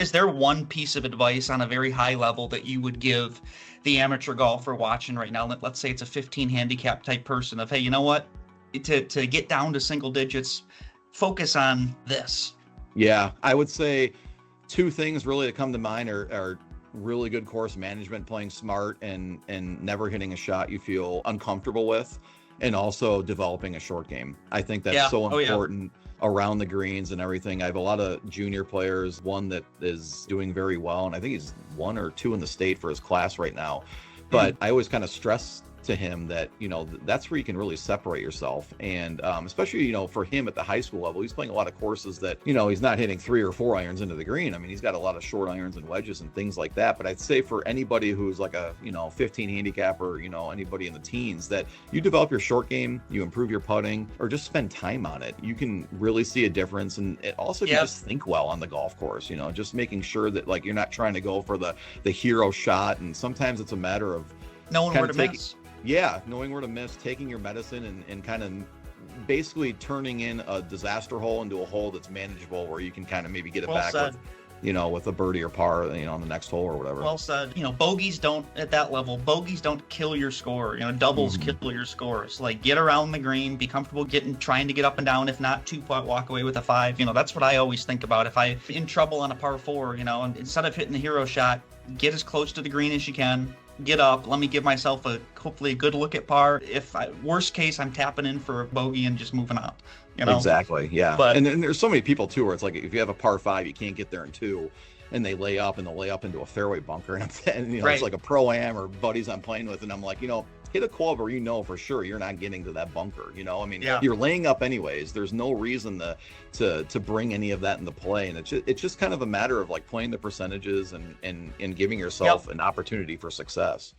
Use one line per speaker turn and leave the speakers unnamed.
Is there one piece of advice on a very high level that you would give the amateur golfer watching right now? Let's say it's a 15 handicap type person of, hey, you know what? To get down to single digits, focus on this.
Yeah, I would say two things really that come to mind are really good course management, playing smart and never hitting a shot you feel uncomfortable with, and also developing a short game. I think that's so important around the greens and everything. I have a lot of junior players, one that is doing very well, and I think he's 1 or 2 in the state for his class right now. But I always kind of stress to him that, that's where you can really separate yourself. And especially, for him at the high school level, he's playing a lot of courses that, he's not hitting 3 or 4 irons into the green. I mean, he's got a lot of short irons and wedges and things like that. But I'd say for anybody who's like a, 15 handicap or, anybody in the teens, that you develop your short game, you improve your putting, or just spend time on it. You can really see a difference. And it also can just think well on the golf course, just making sure that like you're not trying to go for the hero shot. And sometimes it's a matter of
knowing where to miss.
Yeah, knowing where to miss, taking your medicine, and kind of basically turning in a disaster hole into a hole that's manageable, where you can kind of maybe get it back with, with a birdie or par, on the next hole or whatever.
Well said. Bogeys don't, at that level, bogeys don't kill your score. Doubles kill your scores. Like, get around the green, be comfortable trying to get up and down. If not, 2-putt, walk away with a 5. That's what I always think about. If I'm in trouble on a par 4, and instead of hitting the hero shot, get as close to the green as you can. Get up, let me give myself hopefully a good look at par. Worst case, I'm tapping in for a bogey and just moving on.
Exactly, yeah. But and then there's so many people too where it's like, if you have a par 5, you can't get there in 2, and they lay up into a fairway bunker, and it's like a pro-am or buddies I'm playing with, and I'm like, hit a club where for sure you're not getting to that bunker. You're laying up anyways. There's no reason to bring any of that into play, and it's just kind of a matter of like playing the percentages and giving yourself an opportunity for success.